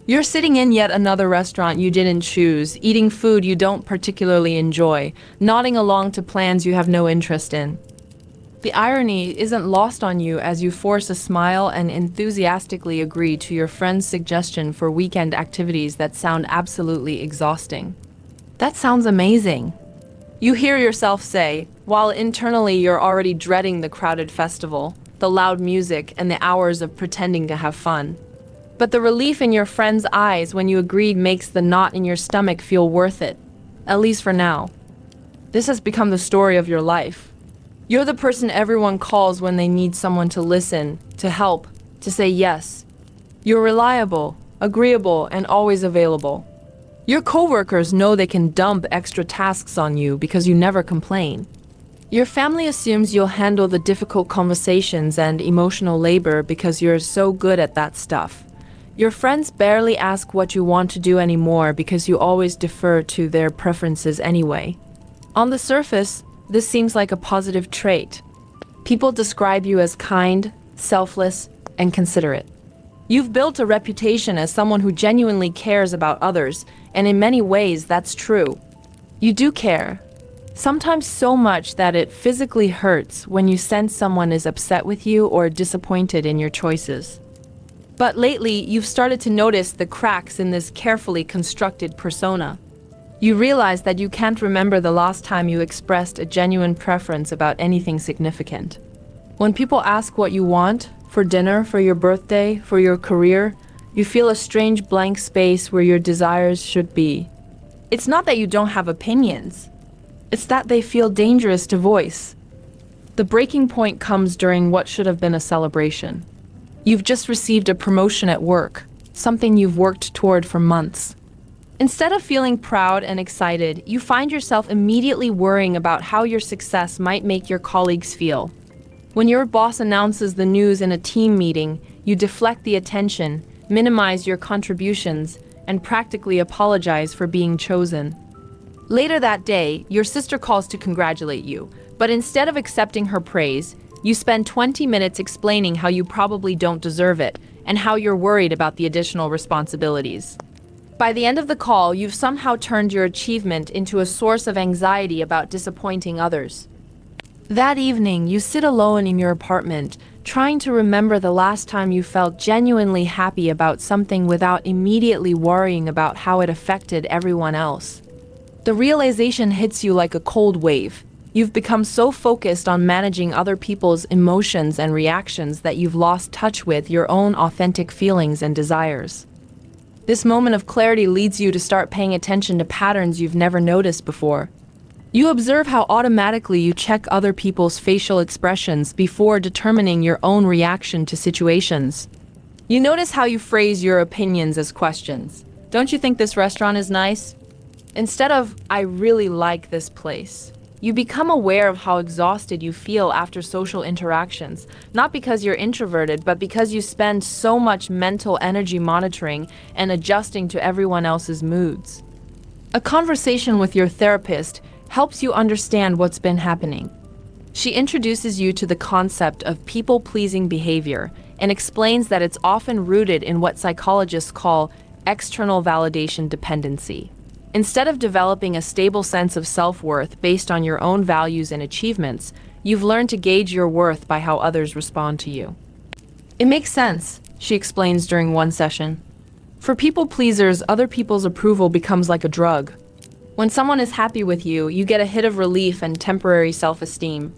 You're sitting in yet another restaurant you didn't choose, eating food you don't particularly enjoy, nodding along to plans you have no interest in. The irony isn't lost on you as you force a smile and enthusiastically agree to your friend's suggestion for weekend activities that sound absolutely exhausting. That sounds amazing. You hear yourself say, while internally you're already dreading the crowded festival, the loud music, and the hours of pretending to have fun. But the relief in your friend's eyes when you agreed makes the knot in your stomach feel worth it, at least for now. This has become the story of your life. You're the person everyone calls when they need someone to listen, to help, to say yes. You're reliable, agreeable, and always available. Your coworkers know they can dump extra tasks on you because you never complain. Your family assumes you'll handle the difficult conversations and emotional labor because you're so good at that stuff. Your friends barely ask what you want to do anymore because you always defer to their preferences anyway. On the surface, this seems like a positive trait. People describe you as kind, selfless, and considerate. You've built a reputation as someone who genuinely cares about others, and in many ways that's true. You do care. Sometimes so much that it physically hurts when you sense someone is upset with you or disappointed in your choices. But lately, you've started to notice the cracks in this carefully constructed persona. You realize that you can't remember the last time you expressed a genuine preference about anything significant. When people ask what you want, for dinner, for your birthday, for your career, you feel a strange blank space where your desires should be. It's not that you don't have opinions. It's that they feel dangerous to voice. The breaking point comes during what should have been a celebration. You've just received a promotion at work, something you've worked toward for months. Instead of feeling proud and excited, you find yourself immediately worrying about how your success might make your colleagues feel. When your boss announces the news in a team meeting, you deflect the attention, minimize your contributions, and practically apologize for being chosen. Later that day, your sister calls to congratulate you, but instead of accepting her praise, you spend 20 minutes explaining how you probably don't deserve it and how you're worried about the additional responsibilities. By the end of the call, you've somehow turned your achievement into a source of anxiety about disappointing others. That evening, you sit alone in your apartment, trying to remember the last time you felt genuinely happy about something without immediately worrying about how it affected everyone else. The realization hits you like a cold wave. You've become so focused on managing other people's emotions and reactions that you've lost touch with your own authentic feelings and desires. This moment of clarity leads you to start paying attention to patterns you've never noticed before. You observe how automatically you check other people's facial expressions before determining your own reaction to situations. You notice how you phrase your opinions as questions. Don't you think this restaurant is nice? Instead of, I really like this place. You become aware of how exhausted you feel after social interactions, not because you're introverted, but because you spend so much mental energy monitoring and adjusting to everyone else's moods. A conversation with your therapist helps you understand what's been happening. She introduces you to the concept of people-pleasing behavior and explains that it's often rooted in what psychologists call external validation dependency. Instead of developing a stable sense of self-worth based on your own values and achievements, you've learned to gauge your worth by how others respond to you. It makes sense, she explains during one session. For people pleasers, other people's approval becomes like a drug. When someone is happy with you, you get a hit of relief and temporary self-esteem.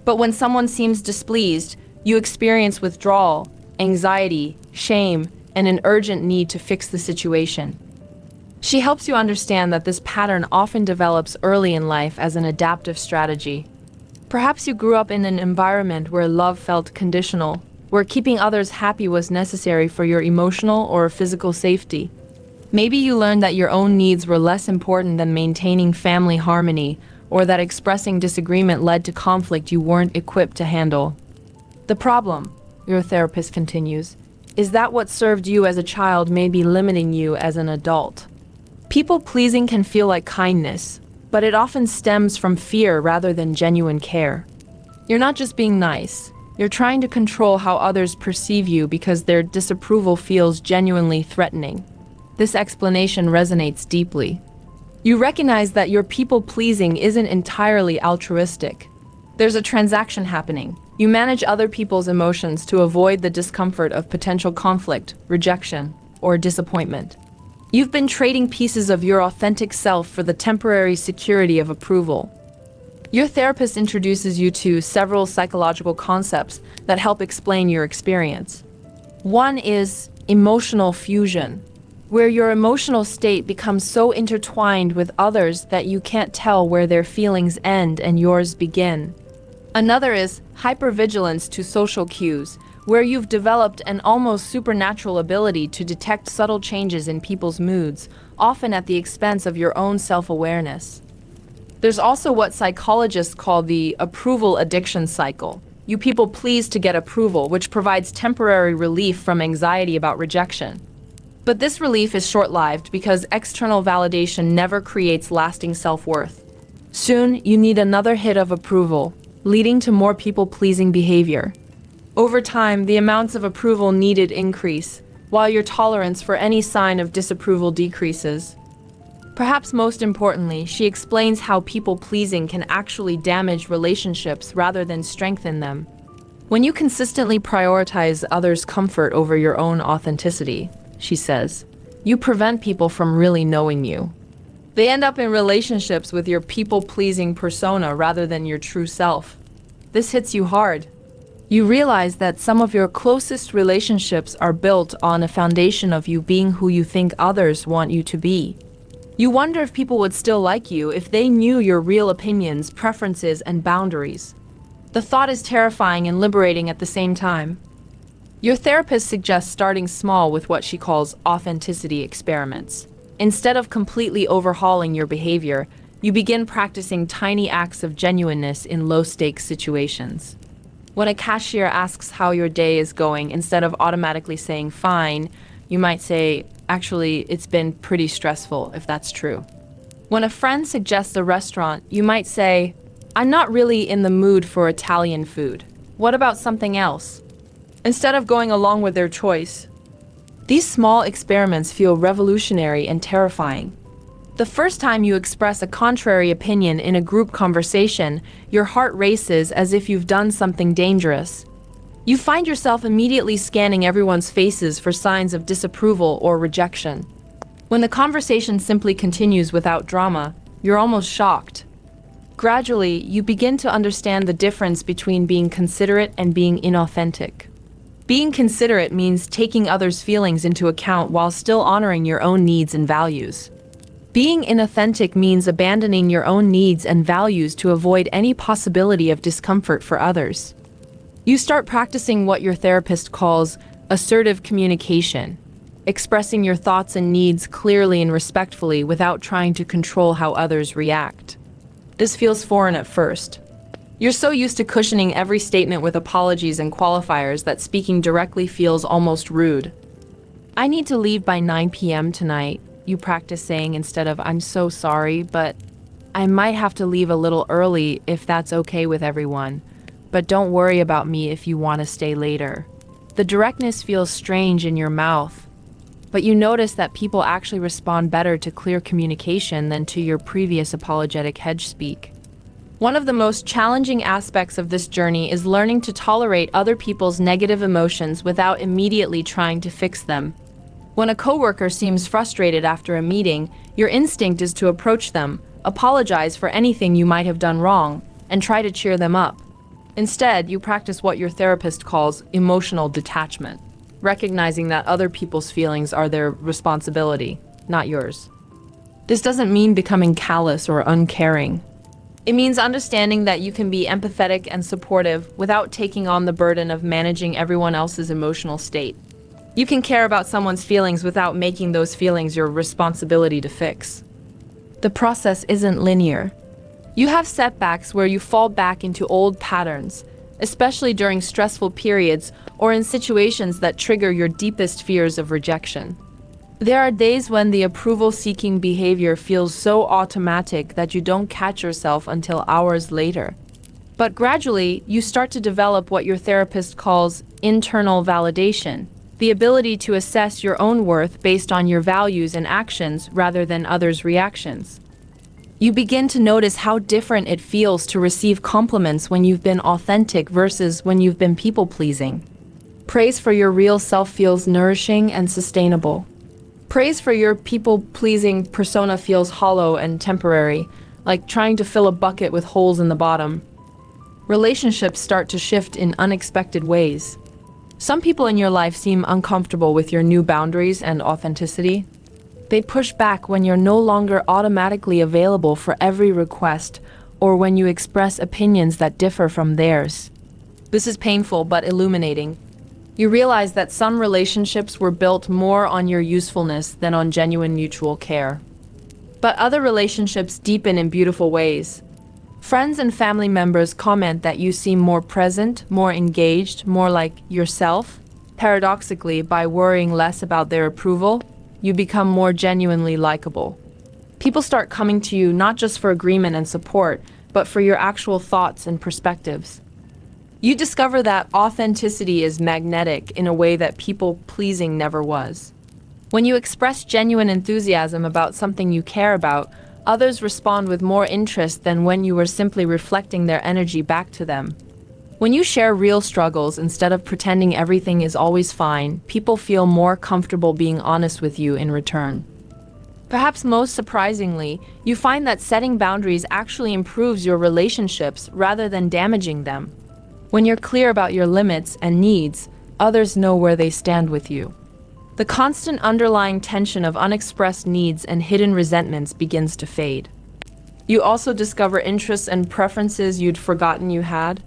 But when someone seems displeased, you experience withdrawal, anxiety, shame, and an urgent need to fix the situation. She helps you understand that this pattern often develops early in life as an adaptive strategy. Perhaps you grew up in an environment where love felt conditional, where keeping others happy was necessary for your emotional or physical safety. Maybe you learned that your own needs were less important than maintaining family harmony, or that expressing disagreement led to conflict you weren't equipped to handle. The problem, your therapist continues, is that what served you as a child may be limiting you as an adult. People-pleasing can feel like kindness, but it often stems from fear rather than genuine care. You're not just being nice. You're trying to control how others perceive you because their disapproval feels genuinely threatening. This explanation resonates deeply. You recognize that your people-pleasing isn't entirely altruistic. There's a transaction happening. You manage other people's emotions to avoid the discomfort of potential conflict, rejection, or disappointment. You've been trading pieces of your authentic self for the temporary security of approval. Your therapist introduces you to several psychological concepts that help explain your experience. One is emotional fusion, where your emotional state becomes so intertwined with others that you can't tell where their feelings end and yours begin. Another is hypervigilance to social cues, where you've developed an almost supernatural ability to detect subtle changes in people's moods, often at the expense of your own self-awareness. There's also what psychologists call the approval addiction cycle. You people please to get approval, which provides temporary relief from anxiety about rejection. But this relief is short-lived because external validation never creates lasting self-worth. Soon, you need another hit of approval, leading to more people-pleasing behavior. Over time, the amounts of approval needed increase, while your tolerance for any sign of disapproval decreases. Perhaps most importantly, she explains how people-pleasing can actually damage relationships rather than strengthen them. When you consistently prioritize others' comfort over your own authenticity, she says, you prevent people from really knowing you. They end up in relationships with your people-pleasing persona rather than your true self. This hits you hard. You realize that some of your closest relationships are built on a foundation of you being who you think others want you to be. You wonder if people would still like you if they knew your real opinions, preferences, and boundaries. The thought is terrifying and liberating at the same time. Your therapist suggests starting small with what she calls authenticity experiments. Instead of completely overhauling your behavior, you begin practicing tiny acts of genuineness in low-stakes situations. When a cashier asks how your day is going, instead of automatically saying fine, you might say, actually, it's been pretty stressful, if that's true. When a friend suggests a restaurant, you might say, I'm not really in the mood for Italian food. What about something else? Instead of going along with their choice. These small experiments feel revolutionary and terrifying. The first time you express a contrary opinion in a group conversation, your heart races as if you've done something dangerous. You find yourself immediately scanning everyone's faces for signs of disapproval or rejection. When the conversation simply continues without drama, you're almost shocked. Gradually, you begin to understand the difference between being considerate and being inauthentic. Being considerate means taking others' feelings into account while still honoring your own needs and values. Being inauthentic means abandoning your own needs and values to avoid any possibility of discomfort for others. You start practicing what your therapist calls assertive communication, expressing your thoughts and needs clearly and respectfully without trying to control how others react. This feels foreign at first. You're so used to cushioning every statement with apologies and qualifiers that speaking directly feels almost rude. I need to leave by 9 p.m. tonight, you practice saying instead of I'm so sorry, but I might have to leave a little early if that's okay with everyone. But don't worry about me if you want to stay later. The directness feels strange in your mouth, but you notice that people actually respond better to clear communication than to your previous apologetic hedge speak. One of the most challenging aspects of this journey is learning to tolerate other people's negative emotions without immediately trying to fix them. When a coworker seems frustrated after a meeting, your instinct is to approach them, apologize for anything you might have done wrong, and try to cheer them up. Instead, you practice what your therapist calls emotional detachment, recognizing that other people's feelings are their responsibility, not yours. This doesn't mean becoming callous or uncaring. It means understanding that you can be empathetic and supportive without taking on the burden of managing everyone else's emotional state. You can care about someone's feelings without making those feelings your responsibility to fix. The process isn't linear. You have setbacks where you fall back into old patterns, especially during stressful periods or in situations that trigger your deepest fears of rejection. There are days when the approval-seeking behavior feels so automatic that you don't catch yourself until hours later. But gradually, you start to develop what your therapist calls internal validation, the ability to assess your own worth based on your values and actions rather than others' reactions. You begin to notice how different it feels to receive compliments when you've been authentic versus when you've been people-pleasing. Praise for your real self feels nourishing and sustainable. Praise for your people-pleasing persona feels hollow and temporary, like trying to fill a bucket with holes in the bottom. Relationships start to shift in unexpected ways. Some people in your life seem uncomfortable with your new boundaries and authenticity. They push back when you're no longer automatically available for every request or when you express opinions that differ from theirs. This is painful but illuminating. You realize that some relationships were built more on your usefulness than on genuine mutual care. But other relationships deepen in beautiful ways. Friends and family members comment that you seem more present, more engaged, more like yourself. Paradoxically, by worrying less about their approval, you become more genuinely likable. People start coming to you not just for agreement and support, but for your actual thoughts and perspectives. You discover that authenticity is magnetic in a way that people-pleasing never was. When you express genuine enthusiasm about something you care about, others respond with more interest than when you were simply reflecting their energy back to them. When you share real struggles instead of pretending everything is always fine, people feel more comfortable being honest with you in return. Perhaps most surprisingly, you find that setting boundaries actually improves your relationships rather than damaging them. When you're clear about your limits and needs, others know where they stand with you. The constant underlying tension of unexpressed needs and hidden resentments begins to fade. You also discover interests and preferences you'd forgotten you had.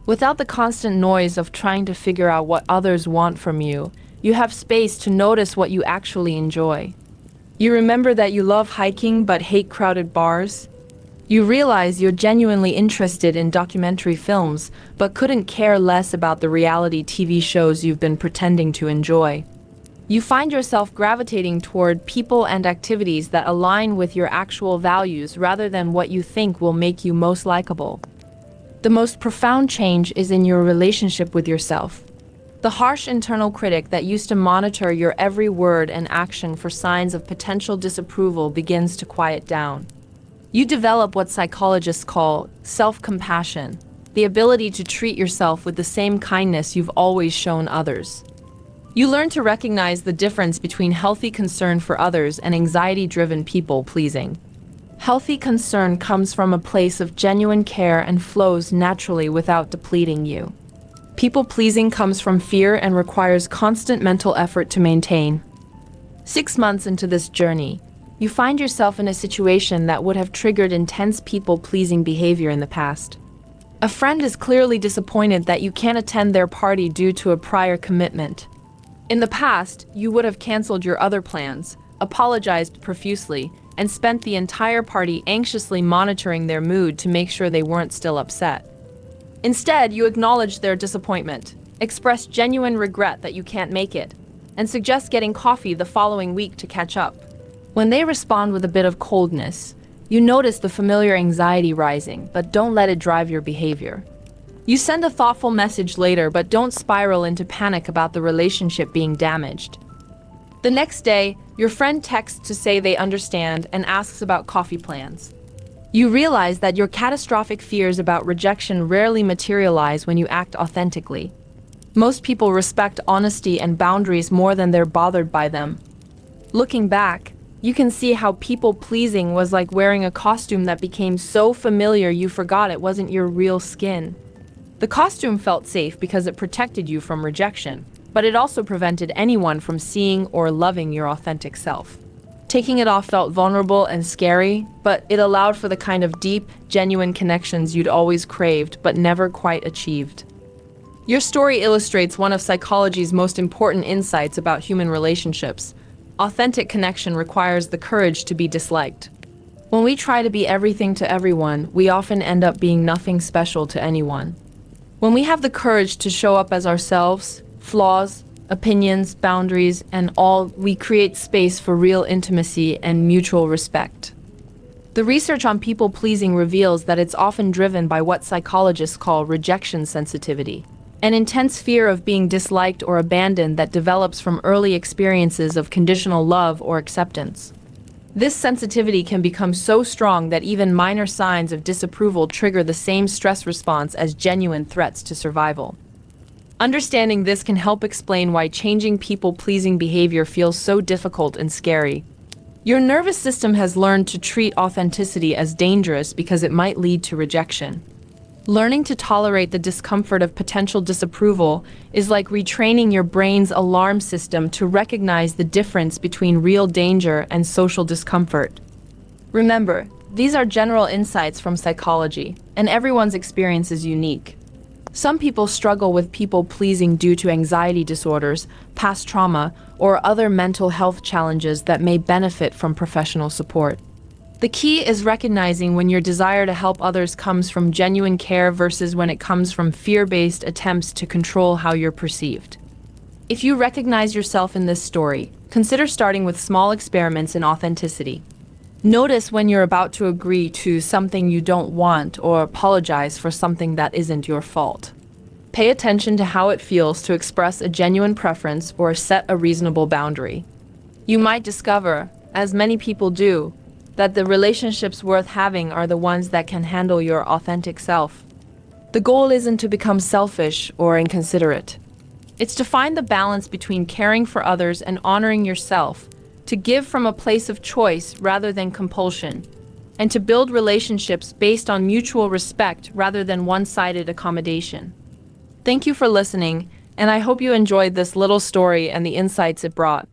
Without the constant noise of trying to figure out what others want from you, you have space to notice what you actually enjoy. You remember that you love hiking but hate crowded bars. You realize you're genuinely interested in documentary films but couldn't care less about the reality TV shows you've been pretending to enjoy. You find yourself gravitating toward people and activities that align with your actual values rather than what you think will make you most likable. The most profound change is in your relationship with yourself. The harsh internal critic that used to monitor your every word and action for signs of potential disapproval begins to quiet down. You develop what psychologists call self-compassion, the ability to treat yourself with the same kindness you've always shown others. You learn to recognize the difference between healthy concern for others and anxiety-driven people-pleasing. Healthy concern comes from a place of genuine care and flows naturally without depleting you. People-pleasing comes from fear and requires constant mental effort to maintain. 6 months into this journey, you find yourself in a situation that would have triggered intense people-pleasing behavior in the past. A friend is clearly disappointed that you can't attend their party due to a prior commitment. In the past, you would have canceled your other plans, apologized profusely, and spent the entire party anxiously monitoring their mood to make sure they weren't still upset. Instead, you acknowledge their disappointment, express genuine regret that you can't make it, and suggest getting coffee the following week to catch up. When they respond with a bit of coldness, you notice the familiar anxiety rising, but don't let it drive your behavior. You send a thoughtful message later, but don't spiral into panic about the relationship being damaged. The next day, your friend texts to say they understand and asks about coffee plans. You realize that your catastrophic fears about rejection rarely materialize when you act authentically. Most people respect honesty and boundaries more than they're bothered by them. Looking back, you can see how people-pleasing was like wearing a costume that became so familiar you forgot it wasn't your real skin. The costume felt safe because it protected you from rejection, but it also prevented anyone from seeing or loving your authentic self. Taking it off felt vulnerable and scary, but it allowed for the kind of deep, genuine connections you'd always craved but never quite achieved. Your story illustrates one of psychology's most important insights about human relationships. Authentic connection requires the courage to be disliked. When we try to be everything to everyone, we often end up being nothing special to anyone. When we have the courage to show up as ourselves, flaws, opinions, boundaries, and all, we create space for real intimacy and mutual respect. The research on people-pleasing reveals that it's often driven by what psychologists call rejection sensitivity. An intense fear of being disliked or abandoned that develops from early experiences of conditional love or acceptance. This sensitivity can become so strong that even minor signs of disapproval trigger the same stress response as genuine threats to survival. Understanding this can help explain why changing people-pleasing behavior feels so difficult and scary. Your nervous system has learned to treat authenticity as dangerous because it might lead to rejection. Learning to tolerate the discomfort of potential disapproval is like retraining your brain's alarm system to recognize the difference between real danger and social discomfort. Remember, these are general insights from psychology, and everyone's experience is unique. Some people struggle with people-pleasing due to anxiety disorders, past trauma, or other mental health challenges that may benefit from professional support. The key is recognizing when your desire to help others comes from genuine care versus when it comes from fear-based attempts to control how you're perceived. If you recognize yourself in this story, consider starting with small experiments in authenticity. Notice when you're about to agree to something you don't want or apologize for something that isn't your fault. Pay attention to how it feels to express a genuine preference or set a reasonable boundary. You might discover, as many people do, that the relationships worth having are the ones that can handle your authentic self. The goal isn't to become selfish or inconsiderate. It's to find the balance between caring for others and honoring yourself, to give from a place of choice rather than compulsion, and to build relationships based on mutual respect rather than one-sided accommodation. Thank you for listening, and I hope you enjoyed this little story and the insights it brought.